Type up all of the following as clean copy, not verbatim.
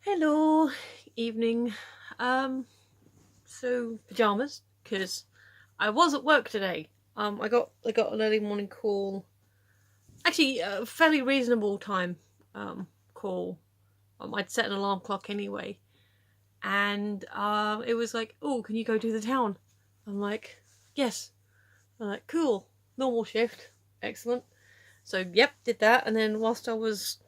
Hello, evening. So pajamas because I was at work today. I got an early morning call. Actually, a fairly reasonable time call. I'd set an alarm clock anyway, and it was like, "Oh, can you go to the town?" I'm like, "Yes." I'm like, "Cool, normal shift, excellent." So yep, did that, and then whilst I was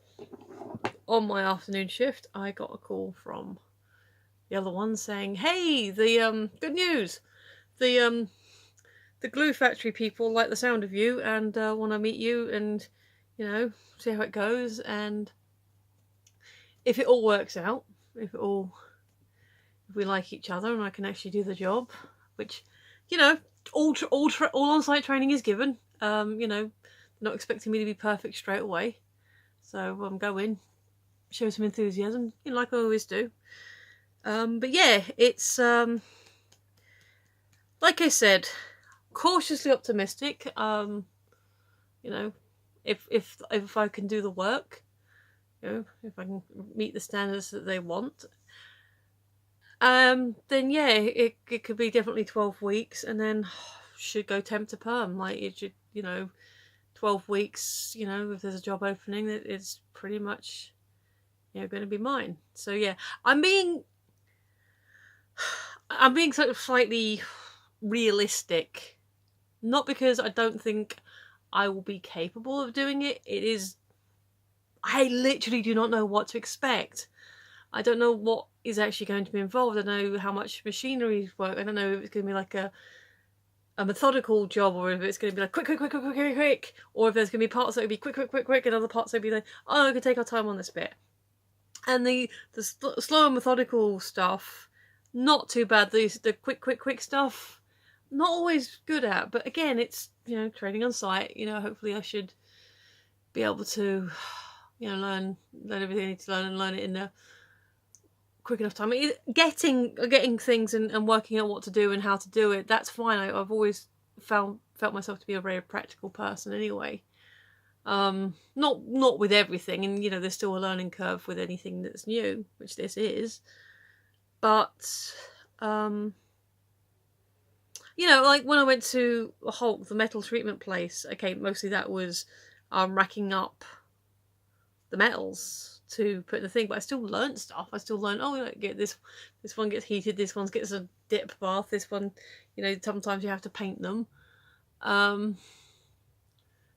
on my afternoon shift, I got a call from the other one saying, "Hey, the good news. The the glue factory people like the sound of you and want to meet you and see how it goes, and if it all works out, if we like each other and I can actually do the job, which you know all on-site training is given. Not expecting me to be perfect straight away, so go in, show some enthusiasm, like I always do. But yeah, it's like I said, cautiously optimistic. You know, if I can do the work, if I can meet the standards that they want, then yeah, it could be definitely 12 weeks, and then should go temp to perm. Like it should, 12 weeks. If there's a job opening, that it's pretty much, going to be mine. So yeah, I'm being sort of slightly realistic, not because I don't think I will be capable of doing it. I literally do not know what to expect. I don't know what is actually going to be involved. I don't know how much machinery work. I don't know if it's going to be like a methodical job, or if it's going to be like quick, or if there's going to be parts that will be quick, and other parts that will be like, oh, we can take our time on this bit. And the slow and methodical stuff, not too bad. The quick stuff, not always good at. But again, it's training on site. Hopefully I should be able to learn everything I need to learn and learn it in a quick enough time. Getting things and working out what to do and how to do it, that's fine. I've always felt myself to be a very practical person anyway. Not with everything, and there's still a learning curve with anything that's new, which this is. But like when I went to Hulk, the metal treatment place, okay, mostly that was racking up the metals to put in the thing, but I still learned stuff. I still learned, get this one gets heated, this one gets a dip bath, this one, sometimes you have to paint them.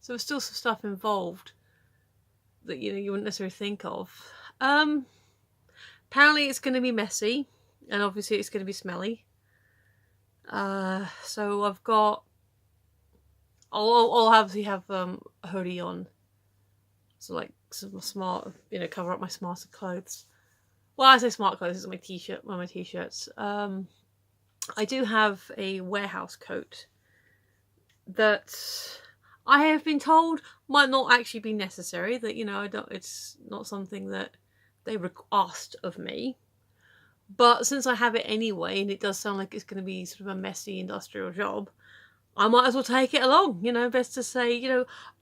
So there's still some stuff involved that you wouldn't necessarily think of. Apparently it's going to be messy, and obviously it's going to be smelly. So I'll obviously have a hoodie on, so like some smart, cover up my smarter clothes. Well, I say smart clothes, it's my t-shirt, one of my t-shirts. I do have a warehouse coat that I have been told might not actually be necessary. That it's not something that they asked of me. But since I have it anyway, and it does sound like it's going to be sort of a messy industrial job, I might as well take it along. Best to say,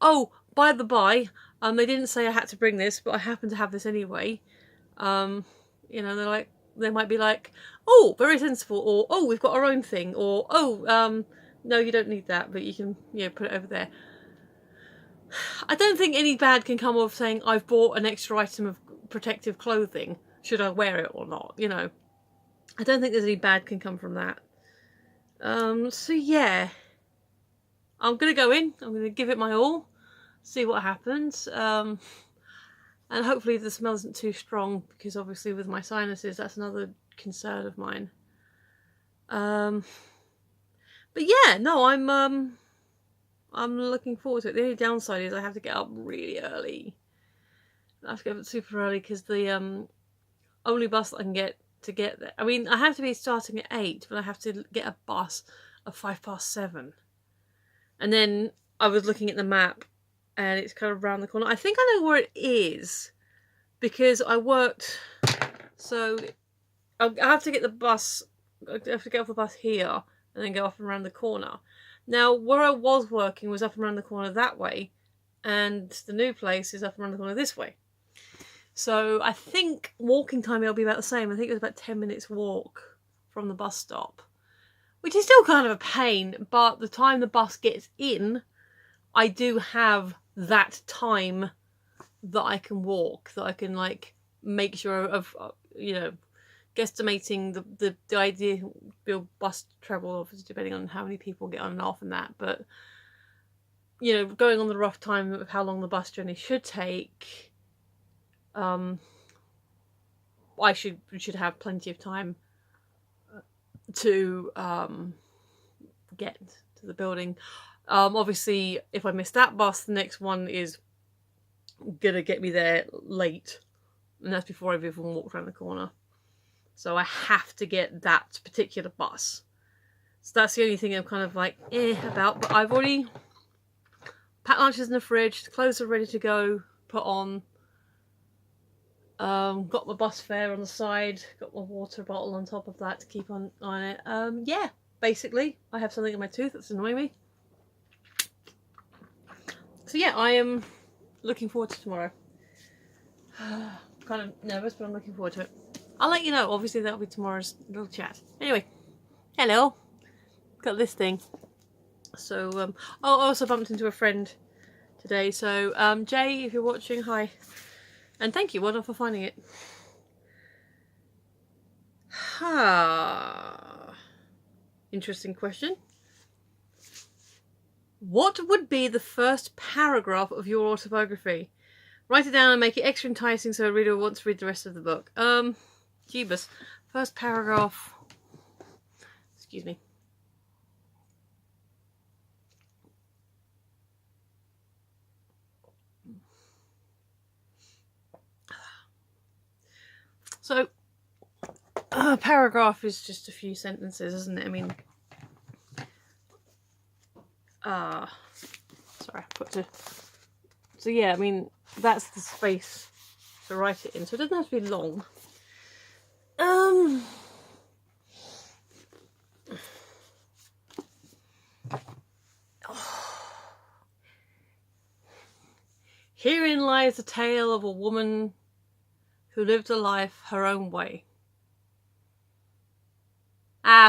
oh, by the by, they didn't say I had to bring this, but I happen to have this anyway. They might be like, oh, very sensible, or oh, we've got our own thing, or oh, no, you don't need that, but you can, put it over there. I don't think any bad can come of saying I've bought an extra item of protective clothing. Should I wear it or not? I don't think there's any bad can come from that. So yeah, I'm gonna go in. I'm gonna give it my all, see what happens. And hopefully the smell isn't too strong, because obviously with my sinuses, that's another concern of mine. But yeah, no, I'm looking forward to it. The only downside is I have to get up really early. I have to get up super early because the only bus that I can get to get there. I mean, I have to be starting at 8, but I have to get a bus at 7:05. And then I was looking at the map, and it's kind of around the corner. I think I know where it is, because I worked. So I have to get the bus. I have to get off the bus here and then go off and around the corner. Now, where I was working was up and around the corner that way, and the new place is up and around the corner this way. So I think walking time will be about the same. I think it was about 10 minutes walk from the bus stop, which is still kind of a pain, but the time the bus gets in, I do have that time that I can walk, that I can like make sure of, you know, guesstimating the ideal bus travel, obviously depending on how many people get on and off and that, but you know, going on the rough time of how long the bus journey should take, I should have plenty of time to get to the building. Obviously, if I miss that bus, the next one is gonna get me there late, and that's before I've even walked around the corner. So I have to get that particular bus. So that's the only thing I'm kind of like about. But I've already packed lunches in the fridge, the clothes are ready to go, put on. Got my bus fare on the side, got my water bottle on top of that to keep on it. Yeah, basically, I have something in my tooth that's annoying me. So yeah, I am looking forward to tomorrow. Kind of nervous, but I'm looking forward to it. I'll let you know. Obviously, that'll be tomorrow's little chat. Anyway, hello. Got this thing. So, I also bumped into a friend today. So, Jay, if you're watching, hi. And thank you, well done for finding it. Interesting question. What would be the first paragraph of your autobiography? Write it down and make it extra enticing so a reader will want to read the rest of the book. Jeebus. First paragraph. Excuse me. So, a paragraph is just a few sentences, isn't it? I mean, sorry, I put to. So yeah, I mean, that's the space to write it in. So it doesn't have to be long. Herein lies the tale of a woman who lived a life her own way.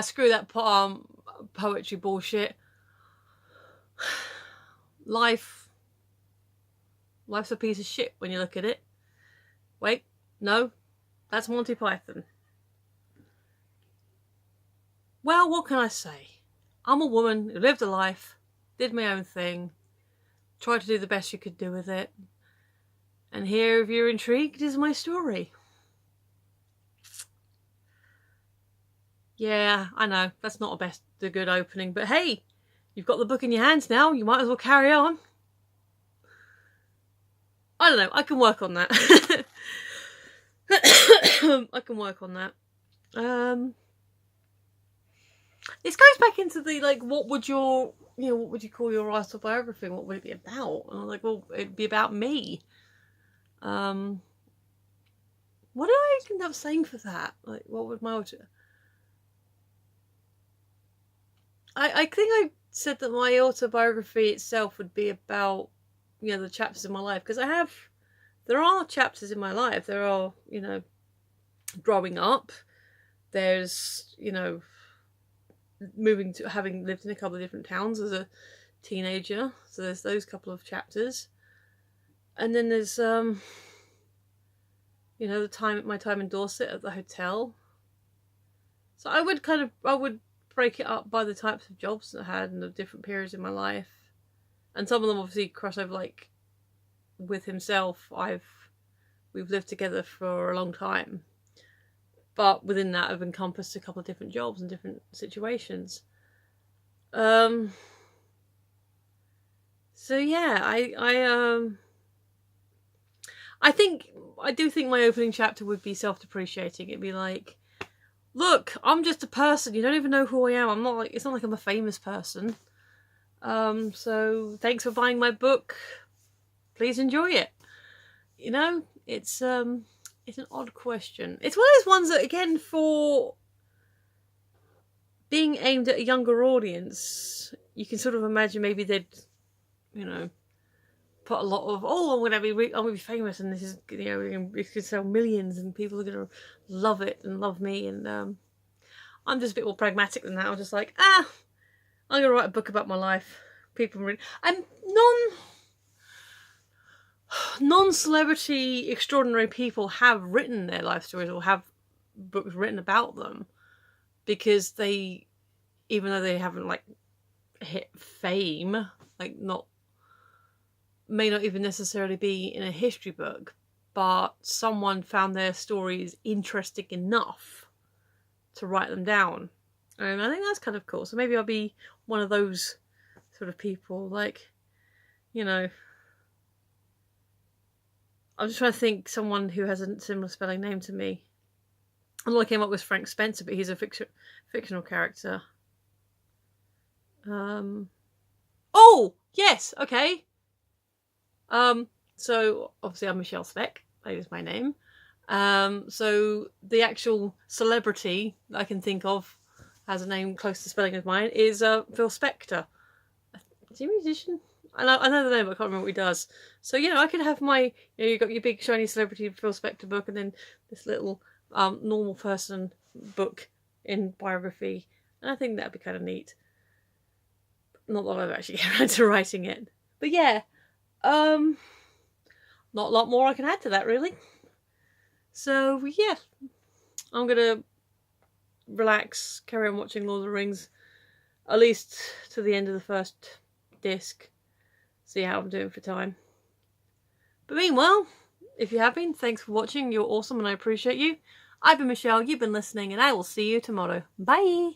Screw that poetry bullshit. Life's a piece of shit when you look at it. Wait, no, that's Monty Python. Well, what can I say? I'm a woman who lived a life, did my own thing, tried to do the best you could do with it. And here, if you're intrigued, is my story. Yeah, I know, that's not a good opening, but hey, you've got the book in your hands now, you might as well carry on. I don't know, I can work on that. I can work on that. This goes back into the, like, what would you call your autobiography? What would it be about? And I'm like, well, it'd be about me. What did I end up saying for that? Like, what would my I think I said that my autobiography itself would be about, you know, the chapters in my life. Because there are chapters in my life. There are, you know, growing up. There's, you know, having lived in a couple of different towns as a teenager. So there's those couple of chapters. And then there's, you know, my time in Dorset at the hotel. So I would break it up by the types of jobs that I had and the different periods in my life. And some of them obviously cross over, like, with himself. We've lived together for a long time. But within that, I've encompassed a couple of different jobs and different situations. So yeah, I do think my opening chapter would be self-depreciating. It'd be like, look, I'm just a person. You don't even know who I am. It's not like I'm a famous person. So thanks for buying my book. Please enjoy it. You know, it's an odd question. It's one of those ones that, again, for being aimed at a younger audience, you can sort of imagine maybe they'd, you know, put a lot of, oh, I'm gonna be famous, and this is, you know, it's gonna sell millions, and people are gonna love it and love me, and I'm just a bit more pragmatic than that. I'm just like, I'm gonna write a book about my life. People read, and non-celebrity extraordinary people have written their life stories or have books written about them, because they, even though they haven't like hit fame, like may not even necessarily be in a history book, but someone found their stories interesting enough to write them down. And I think that's kind of cool. So maybe I'll be one of those sort of people, like, you know, I'm just trying to think someone who has a similar spelling name to me. And all I came up with was Frank Spencer, but he's a fictional character. Oh, yes, okay. So obviously I'm Michelle Speck, that is my name. So the actual celebrity that I can think of has a name close to spelling as mine is Phil Spector. Is he a musician? I know the name, but I can't remember what he does. So, you know, I could have my, you know, you've got your big shiny celebrity Phil Spector book, and then this little normal person book in biography. And I think that'd be kind of neat. Not that I've actually get around to writing it. But yeah, not a lot more I can add to that, really. So yeah, I'm gonna relax, carry on watching Lord of the Rings, at least to the end of the first disc, see how I'm doing for time. But meanwhile, if you have been, thanks for watching, you're awesome and I appreciate you. I've been Michelle, you've been listening, and I will see you tomorrow. Bye!